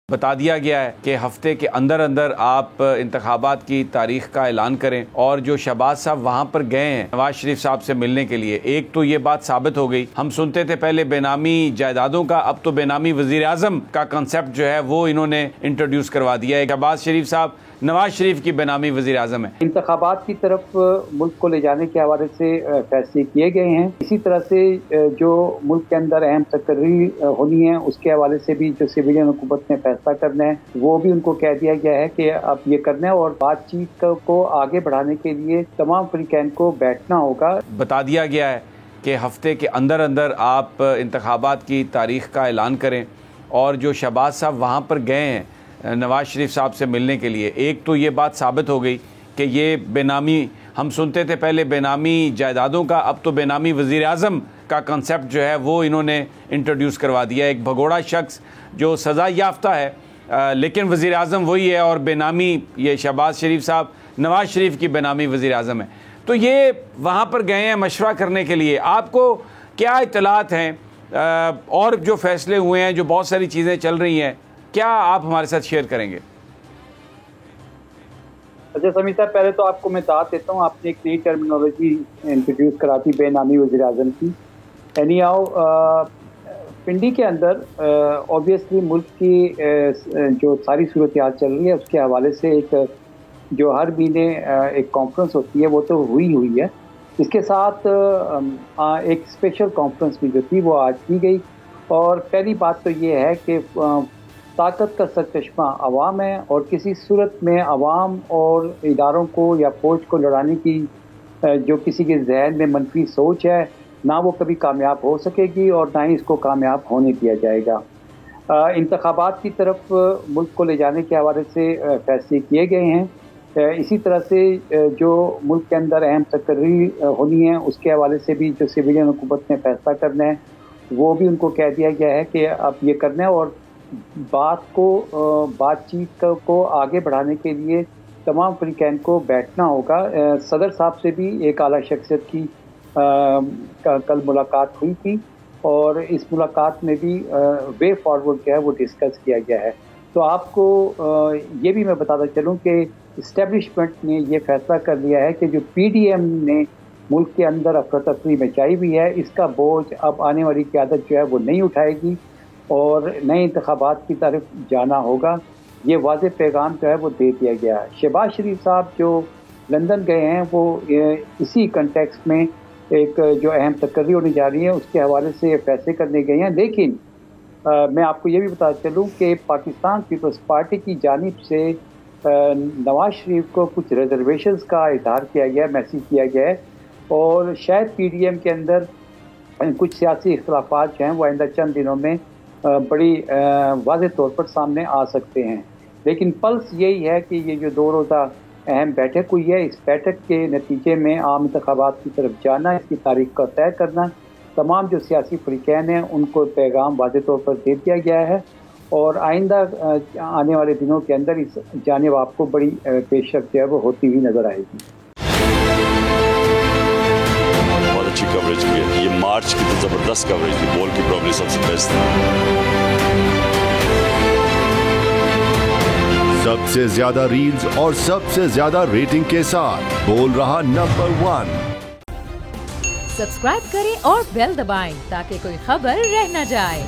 बता दिया गया है कि हफ्ते के अंदर अंदर आप इंतखाबात की तारीख का ऐलान करें। और जो शहबाज साहब वहाँ पर गए हैं नवाज शरीफ साहब से मिलने के लिए, एक तो ये बात साबित हो गई। हम सुनते थे पहले बेनामी जायदादों का, अब तो बेनामी वजीर आजम का कंसेप्ट जो है वो इन्होंने इंट्रोड्यूस करवा दिया है। शहबाज शरीफ साहब नवाज शरीफ की बेनामी वजीर आजम है। इंतखाबात की तरफ मुल्क को ले जाने के हवाले से फैसले किए गए हैं। इसी तरह से जो मुल्क के अंदर अहम तकरीर होनी है उसके हवाले से भी जो सिविलियन हुकूमत ने फैसला करना है वो भी उनको कह दिया गया है कि अब ये करना है। और बातचीत को आगे बढ़ाने के लिए तमाम फरीकैन को बैठना होगा। बता दिया गया है कि हफ्ते के अंदर अंदर आप इंतखाबात की तारीख का ऐलान करें। और जो शहबाज साहब वहाँ पर गए हैं नवाज शरीफ साहब से मिलने के लिए, एक तो ये बात साबित हो गई कि ये बेनामी, हम सुनते थे पहले बेनामी जायदादों का, अब तो बेनामी वजीर आजम का कंसेप्ट जो है वो इन्होंने इंट्रोड्यूस करवा दिया। एक भगोड़ा शख्स जो सज़ा याफ्ता है लेकिन वजीर आजम वही है, और बेनामी ये शहबाज शरीफ साहब नवाज शरीफ की बेनामी वजीर आजम है। तो ये वहाँ पर गए हैं मशवरा करने के लिए। आपको क्या इत्तलात हैं और जो फैसले हुए हैं, जो बहुत सारी चीज़ें चल रही हैं, क्या आप हमारे साथ शेयर करेंगे? अच्छा समीर साहब, पहले तो आपको मैं बता देता हूँ, आपने एक नई टर्मिनोलॉजी इंट्रोड्यूस करा दी बेनामी वज़ीर आज़म की। एनी हाउ पिंडी के अंदर ऑब्वियसली मुल्क की जो सारी सूरत हाल चल रही है उसके हवाले से एक जो हर महीने एक कॉन्फ्रेंस होती है वो तो हुई है। इसके साथ एक स्पेशल कॉन्फ्रेंस भी जो थी वो आज की गई। और पहली बात तो ये है कि ताकत का सरचश्मा अवाम है और किसी सूरत में अवाम और इदारों को या फौज को लड़ाने की जो किसी के जहन में मनफी सोच है ना वो कभी कामयाब हो सकेगी और ना ही इसको कामयाब होने दिया जाएगा। इंतखाबात की तरफ मुल्क को ले जाने के हवाले से फैसले किए गए हैं। इसी तरह से जो मुल्क के अंदर अहम तकरीर होनी है उसके हवाले से भी जो सिविलियन हुकूमत ने फैसला करना है वो भी उनको कह दिया गया है कि अब ये करना है। और बातचीत को आगे बढ़ाने के लिए तमाम फरीकैन को बैठना होगा। सदर साहब से भी एक आला शख्सियत की कल मुलाकात हुई थी और इस मुलाकात में भी वे फॉरवर्ड क्या है वो डिस्कस किया गया है। तो आपको ये भी मैं बताता चलूँ कि इस्टेब्लिशमेंट ने ये फैसला कर लिया है कि जो PDM ने मुल्क के अंदर अफरा तफरी मचाई हुई है इसका बोझ अब आने वाली क़यादत जो है वो नहीं उठाएगी और नए इंतखाबात की तरफ जाना होगा। ये वाज़ेह पैगाम जो है वो दे दिया गया है। शहबाज शरीफ साहब जो लंदन गए हैं वो इसी कंटेक्स्ट में एक जो अहम तकरीर होने जा रही है उसके हवाले से फैसले करने गए हैं। लेकिन मैं आपको ये भी बता चलूँ कि पाकिस्तान पीपल्स पार्टी की जानिब से नवाज शरीफ को कुछ रिजर्वेशंस का इज़हार किया गया, मैसेज किया गया है और शायद PDM के अंदर कुछ सियासी इख्तिलाफात जो हैं वो आइंदा चंद दिनों में बड़ी वाज़ेह तौर पर सामने आ सकते हैं। लेकिन पल्स यही है कि ये जो 2 रोज़ा अहम बैठक हुई है इस बैठक के नतीजे में आम इंतखाबात की तरफ जाना, इसकी तारीख का तय करना, तमाम जो सियासी फरीकैन हैं उनको पैगाम वाज़ेह तौर पर दे दिया गया है और आइंदा आने वाले दिनों के अंदर इस जानिब आपको बड़ी पेशरफ जो है वो होती हुई नज़र आएगी। बहुत अच्छी कवरेज की है, ये मार्च की तो ज़बरदस्त कवरेज थी, बॉल की प्रॉब्लम सबसे बेस्ट थी। सबसे ज्यादा रील्स और सबसे ज्यादा रेटिंग के साथ बोल रहा नंबर 1। सब्सक्राइब करें और बेल दबाएं ताकि कोई खबर रह न जाए।